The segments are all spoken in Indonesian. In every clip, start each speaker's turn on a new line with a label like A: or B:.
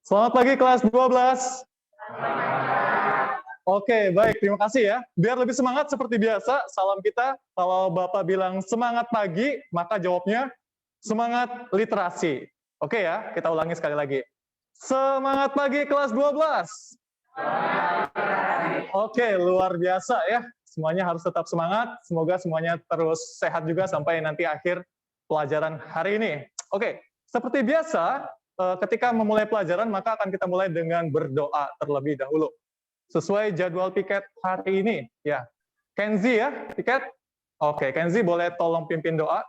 A: Selamat pagi kelas 12. Oke, baik. Terima kasih ya. Biar lebih semangat seperti biasa, salam kita, kalau Bapak bilang semangat pagi, maka jawabnya semangat literasi. Oke ya, kita ulangi sekali lagi. Semangat pagi kelas 12. Oke, luar biasa ya. Semuanya harus tetap semangat. Semoga semuanya terus sehat juga sampai nanti akhir pelajaran hari ini. Oke, seperti biasa, ketika memulai pelajaran, maka akan kita mulai dengan berdoa terlebih dahulu. Sesuai jadwal piket hari ini. Ya, Kenzi ya, piket? Oke, Kenzi boleh tolong pimpin doa.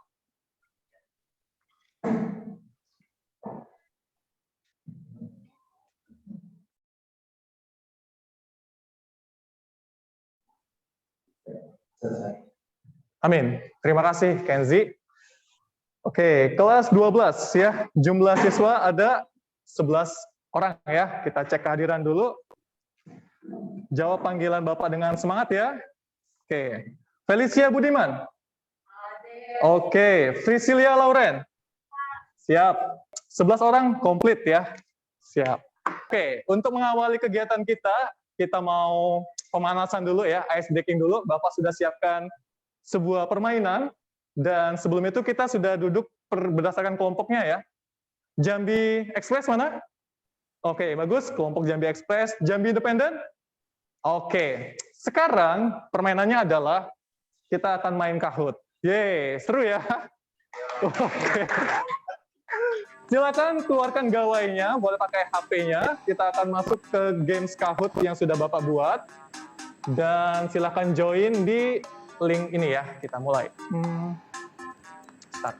A: Amin. Terima kasih, Kenzi. Oke, kelas 12 ya. Jumlah siswa ada 11 orang ya. Kita cek kehadiran dulu. Jawab panggilan Bapak dengan semangat ya. Oke. Felicia Budiman. Oke. Frisilia Lauren. Siap. 11 orang komplit ya. Siap. Oke, untuk mengawali kegiatan kita mau pemanasan dulu ya, ice breaking dulu. Bapak sudah siapkan sebuah permainan, dan sebelum itu kita sudah duduk berdasarkan kelompoknya ya. Jambi Express mana? Oke, bagus. Kelompok Jambi Express. Jambi Independen? Oke. Sekarang permainannya adalah kita akan main Kahoot. Yeay, seru ya. Oke. Silakan keluarkan gawainya, boleh pakai HP-nya. Kita akan masuk ke games Kahoot yang sudah Bapak buat. Dan silakan join di link ini ya. Kita mulai. Start.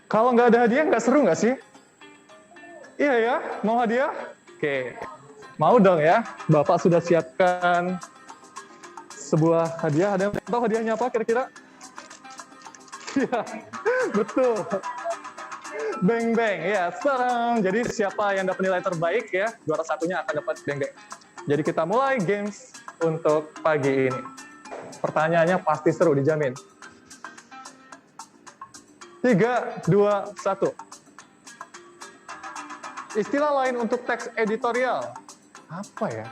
A: Kalau nggak ada hadiah, nggak seru nggak sih? Iya ya, mau hadiah? Oke. Mau dong ya. Bapak sudah siapkan sebuah hadiah. Ada yang tahu hadiahnya apa kira-kira? Iya, betul. Beng beng ya, sekarang jadi siapa yang dapat nilai terbaik ya, juara satunya akan dapat beng beng. Jadi kita mulai games untuk pagi ini. Pertanyaannya pasti seru, dijamin. 3, 2, 1. Istilah lain untuk teks editorial apa ya?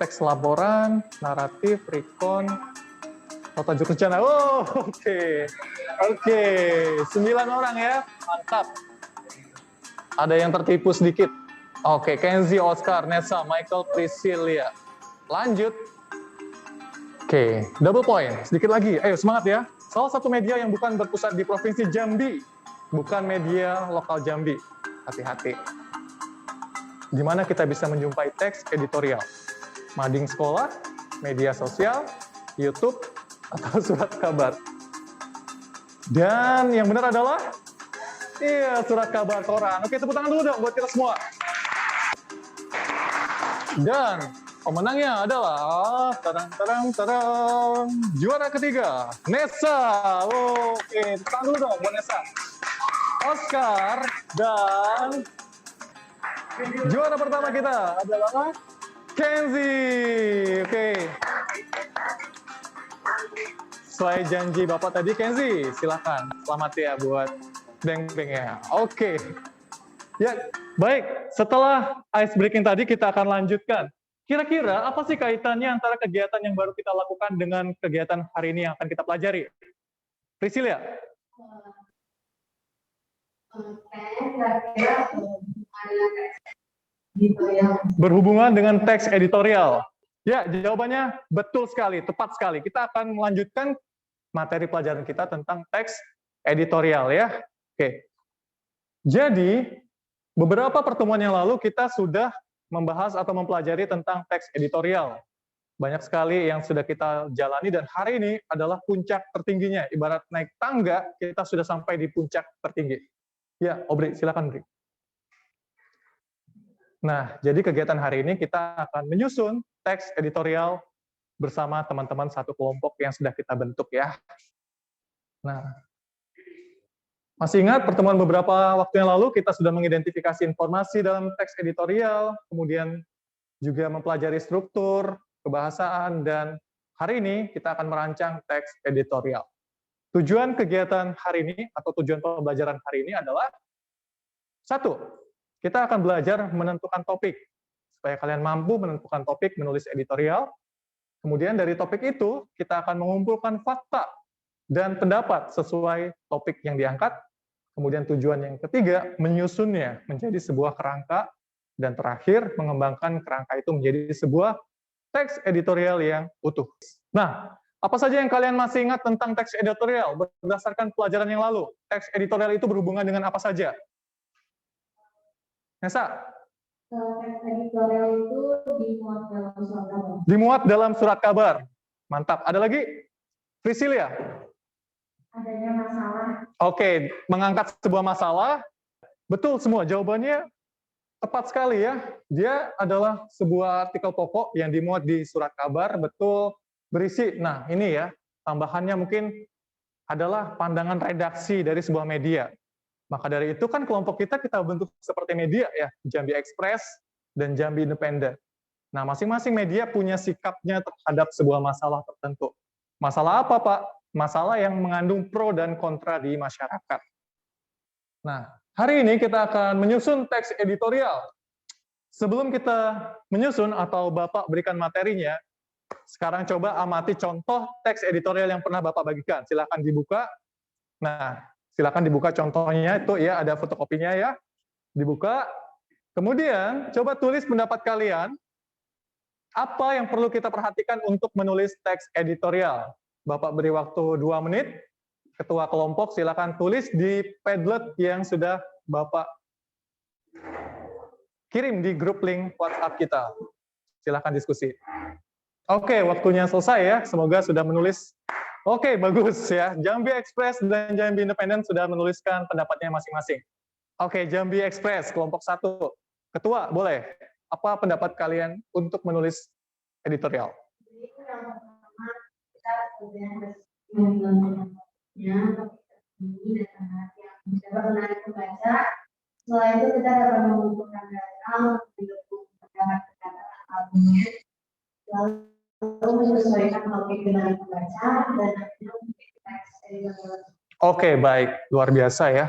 A: Teks laporan, naratif, recon, nota jurnal rencana. Oh, oke. Oke, 9 orang ya, mantap. Ada yang tertipu sedikit. Oke, Kenzi, Oscar, Nessa, Michael, Priscilia. Lanjut. Oke, double point. Sedikit lagi, ayo semangat ya. Salah satu media yang bukan berpusat di Provinsi Jambi, bukan media lokal Jambi. Hati-hati. Di mana kita bisa menjumpai teks editorial? Mading sekolah, media sosial, YouTube, atau surat kabar? Dan yang benar adalah, iya, surat kabar koran. Oke, tepuk tangan dulu dong buat kita semua. Dan pemenangnya adalah, tarang, juara ketiga, Nessa. Oke, tepuk tangan dulu dong buat Nessa. Oscar, dan juara pertama kita adalah Kenzi. Oke. Sesuai janji Bapak tadi, Kenzi, silakan. Selamat ya buat beng-bengnya. Oke. Ya, baik. Setelah ice breaking tadi, kita akan lanjutkan. Kira-kira apa sih kaitannya antara kegiatan yang baru kita lakukan dengan kegiatan hari ini yang akan kita pelajari? Priscilia? Berhubungan dengan teks editorial. Ya, jawabannya betul sekali, tepat sekali. Kita akan melanjutkan materi pelajaran kita tentang teks editorial ya. Oke. Jadi, beberapa pertemuan yang lalu kita sudah membahas atau mempelajari tentang teks editorial. Banyak sekali yang sudah kita jalani dan hari ini adalah puncak tertingginya. Ibarat naik tangga, kita sudah sampai di puncak tertinggi. Ya, Obri, silakan, Obri. Nah, jadi kegiatan hari ini kita akan menyusun teks editorial bersama teman-teman satu kelompok yang sudah kita bentuk ya. Nah, masih ingat pertemuan beberapa waktu yang lalu kita sudah mengidentifikasi informasi dalam teks editorial, kemudian juga mempelajari struktur, kebahasaan, dan hari ini kita akan merancang teks editorial. Tujuan kegiatan hari ini atau tujuan pembelajaran hari ini adalah Satu, kita akan belajar menentukan topik, supaya kalian mampu menentukan topik, menulis editorial. Kemudian dari topik itu, kita akan mengumpulkan fakta dan pendapat sesuai topik yang diangkat. Kemudian tujuan yang ketiga, menyusunnya menjadi sebuah kerangka. Dan terakhir, mengembangkan kerangka itu menjadi sebuah teks editorial yang utuh. Nah, apa saja yang kalian masih ingat tentang teks editorial berdasarkan pelajaran yang lalu? Teks editorial itu berhubungan dengan apa saja? Nesa?
B: Teks editorial itu dimuat dalam surat kabar.
A: Dimuat dalam surat kabar. Mantap. Ada lagi? Priscilia?
B: Adanya masalah.
A: Oke, mengangkat sebuah masalah. Betul semua, jawabannya tepat sekali ya. Dia adalah sebuah artikel pokok yang dimuat di surat kabar, betul berisi. Nah, ini ya, tambahannya mungkin adalah pandangan redaksi dari sebuah media. Maka dari itu kan kelompok kita bentuk seperti media ya, Jambi Express dan Jambi Independen. Nah, masing-masing media punya sikapnya terhadap sebuah masalah tertentu. Masalah apa, Pak? Masalah yang mengandung pro dan kontra di masyarakat. Nah, hari ini kita akan menyusun teks editorial. Sebelum kita menyusun atau Bapak berikan materinya, sekarang coba amati contoh teks editorial yang pernah Bapak bagikan. Silakan dibuka. Nah, silakan dibuka contohnya, itu ya ada fotokopinya ya. Dibuka. Kemudian, coba tulis pendapat kalian. Apa yang perlu kita perhatikan untuk menulis teks editorial? Bapak beri waktu 2 menit. Ketua kelompok silakan tulis di Padlet yang sudah Bapak kirim di grup link WhatsApp kita. Silakan diskusi. Oke, waktunya selesai ya. Semoga sudah menulis. Oke, bagus ya. Jambi Express dan Jambi Independen sudah menuliskan pendapatnya masing-masing. Oke, Jambi Express, kelompok 1. Ketua, boleh. Apa pendapat kalian untuk menulis editorial?
B: Jadi itu yang pertama, kita harus membangunnya, ini dan yang mencoba menarik pembaca. Setelah itu kita dapat mengumpulkan data, mendukung pendapat-pendapat argumen, lalu menyesuaikan topik dengan pembaca, dan akhirnya membuat teks editorial.
A: Oke, baik. Luar biasa ya.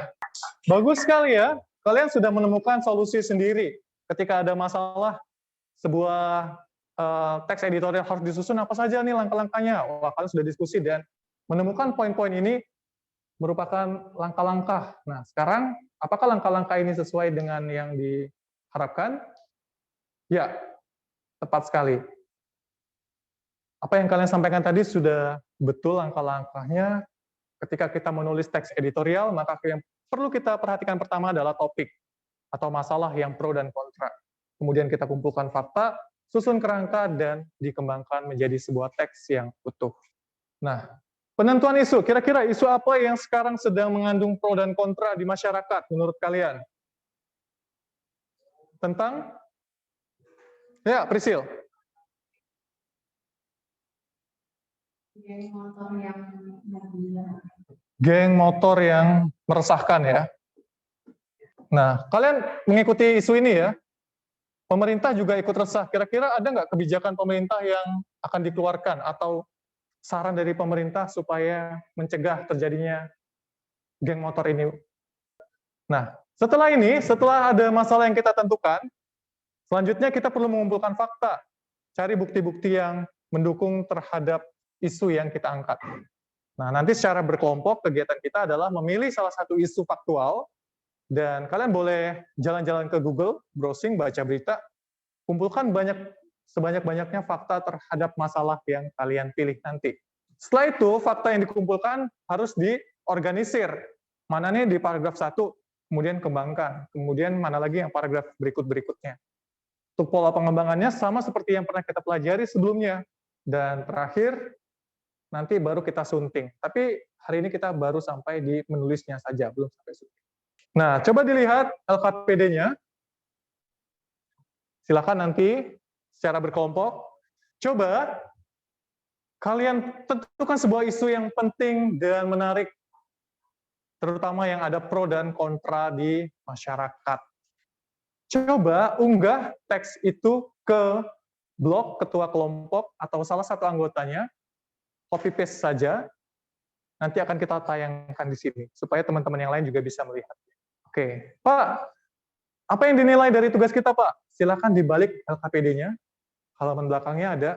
A: Bagus sekali ya. Kalian sudah menemukan solusi sendiri. Ketika ada masalah, sebuah teks editorial harus disusun, apa saja nih langkah-langkahnya? Wah, kalian sudah diskusi dan menemukan poin-poin ini merupakan langkah-langkah. Nah, sekarang, apakah langkah-langkah ini sesuai dengan yang diharapkan? Ya, tepat sekali. Apa yang kalian sampaikan tadi sudah betul langkah-langkahnya. Ketika kita menulis teks editorial, maka yang perlu kita perhatikan pertama adalah topik atau masalah yang pro dan kontra. Kemudian kita kumpulkan fakta, susun kerangka, dan dikembangkan menjadi sebuah teks yang utuh. Nah, penentuan isu, kira-kira isu apa yang sekarang sedang mengandung pro dan kontra di masyarakat menurut kalian? Tentang? Ya, Prisil.
B: Geng motor yang
A: Geng motor yang meresahkan ya. Nah, kalian mengikuti isu ini ya. Pemerintah juga ikut resah. Kira-kira ada nggak kebijakan pemerintah yang akan dikeluarkan atau saran dari pemerintah supaya mencegah terjadinya geng motor ini? Nah, setelah ini, setelah ada masalah yang kita tentukan, selanjutnya kita perlu mengumpulkan fakta, cari bukti-bukti yang mendukung terhadap isu yang kita angkat. Nah, nanti secara berkelompok, kegiatan kita adalah memilih salah satu isu faktual, dan kalian boleh jalan-jalan ke Google, browsing, baca berita, kumpulkan sebanyak-banyaknya fakta terhadap masalah yang kalian pilih nanti. Setelah itu, fakta yang dikumpulkan harus diorganisir. Mana nih di paragraf 1, kemudian kembangkan. Kemudian mana lagi yang paragraf berikut-berikutnya. Untuk pola pengembangannya sama seperti yang pernah kita pelajari sebelumnya. Dan terakhir, nanti baru kita sunting. Tapi hari ini kita baru sampai di menulisnya saja, belum sampai sunting. Nah, coba dilihat LKPD-nya. Silakan nanti secara berkelompok. Coba kalian tentukan sebuah isu yang penting dan menarik, terutama yang ada pro dan kontra di masyarakat. Coba unggah teks itu ke blog ketua kelompok atau salah satu anggotanya, copy paste saja, nanti akan kita tayangkan di sini, supaya teman-teman yang lain juga bisa melihat. Oke, Pak, Apa yang dinilai dari tugas kita, Pak? Silakan dibalik LKPD-nya. Halaman belakangnya ada.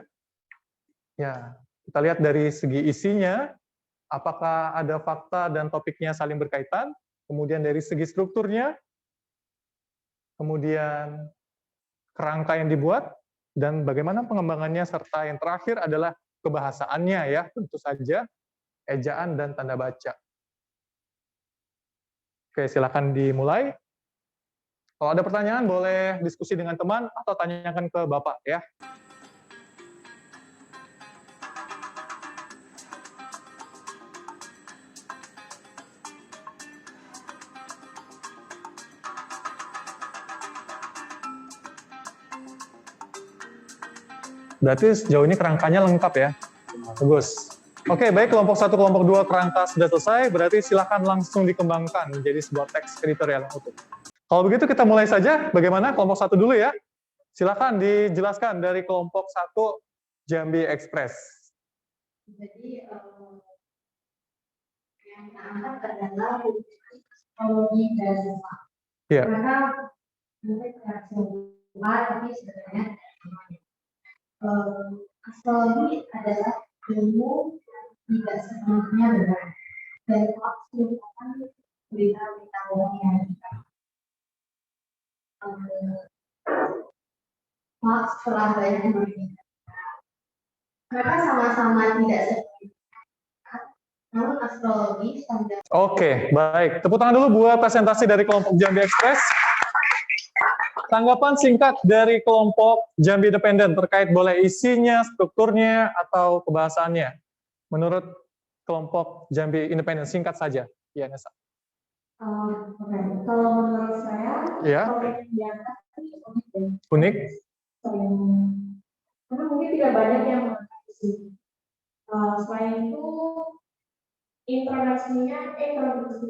A: Ya, kita lihat dari segi isinya, apakah ada fakta dan topiknya saling berkaitan, kemudian dari segi strukturnya, kemudian kerangka yang dibuat, dan bagaimana pengembangannya, serta yang terakhir adalah kebahasaannya ya, tentu saja, ejaan dan tanda baca. Oke, silakan dimulai. Kalau ada pertanyaan, boleh diskusi dengan teman atau tanyakan ke Bapak ya. Berarti sejauh ini kerangkanya lengkap ya. Bagus. Oke, baik, kelompok 1, kelompok 2 kerangka sudah selesai, berarti silakan langsung dikembangkan menjadi sebuah teks editorial yang utuh. Kalau begitu kita mulai saja, bagaimana kelompok 1 dulu ya. Silakan dijelaskan dari kelompok 1 Jambi Express.
B: Jadi yang kita angkat adalah psikologi dan siswa.
A: Iya.
B: Karena mungkin semua, tapi sebenarnya astrologi adalah ilmu tidak sepenuhnya benar dan hoax merupakan berita-berita bohong yang hoax telah banyak berbeda. Mereka sama-sama tidak seperti, namun astrologi standar.
A: Oke, baik. Tepuk tangan dulu buat presentasi dari kelompok Jambi Express. Tanggapan singkat dari kelompok Jambi Independen terkait boleh isinya, strukturnya, atau kebahasaannya. Menurut kelompok Jambi Independen, singkat saja. Ya, Nesa.
B: Kalau menurut saya,
A: ya.
B: topik yang diangkat
A: Unik.
B: Karena mungkin tidak banyak yang mengangkat. Selain itu, introduksinya bagus.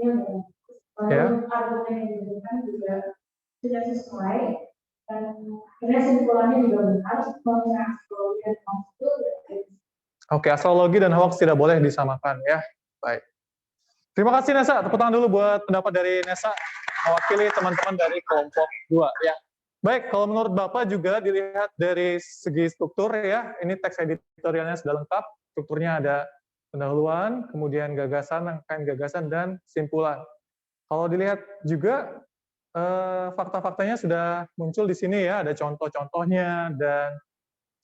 B: Lalu argumen yang diberikan juga sudah sesuai, dan akhirnya simpulannya juga benar. Astrologi dan hoax itu
A: Oke, astrologi dan hoax tidak boleh disamakan ya. Baik. Terima kasih Nesa. Tepuk tangan dulu buat pendapat dari Nesa mewakili teman-teman dari kelompok 2 ya. Baik, kalau menurut Bapak juga dilihat dari segi struktur ya, ini teks editorialnya sudah lengkap. Strukturnya ada pendahuluan, kemudian gagasan, rangkaian gagasan, dan simpulan. Kalau dilihat juga fakta-faktanya sudah muncul di sini ya, ada contoh-contohnya, dan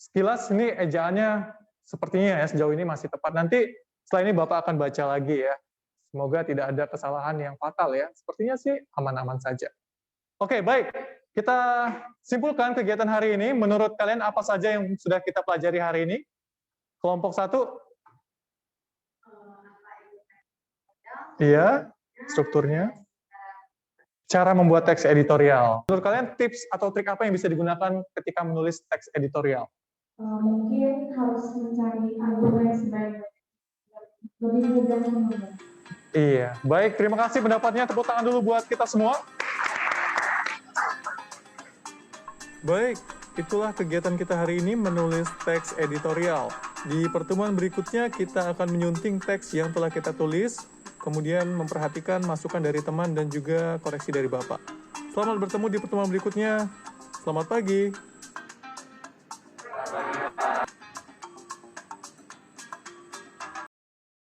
A: sekilas ini ejaannya sepertinya ya sejauh ini masih tepat. Nanti setelah ini Bapak akan baca lagi ya. Semoga tidak ada kesalahan yang fatal ya. Sepertinya sih aman-aman saja. Oke, baik. Kita simpulkan kegiatan hari ini. Menurut kalian apa saja yang sudah kita pelajari hari ini? Kelompok 1. Iya, strukturnya. Cara membuat teks editorial. Menurut kalian tips atau trik apa yang bisa digunakan ketika menulis teks editorial?
B: Mungkin harus mencari argumen sebaik lebih mudah menulis.
A: Iya, baik. Terima kasih pendapatnya. Tepuk tangan dulu buat kita semua. Baik, itulah kegiatan kita hari ini menulis teks editorial. Di pertemuan berikutnya kita akan menyunting teks yang telah kita tulis, kemudian memperhatikan masukan dari teman dan juga koreksi dari Bapak. Selamat bertemu di pertemuan berikutnya. Selamat pagi.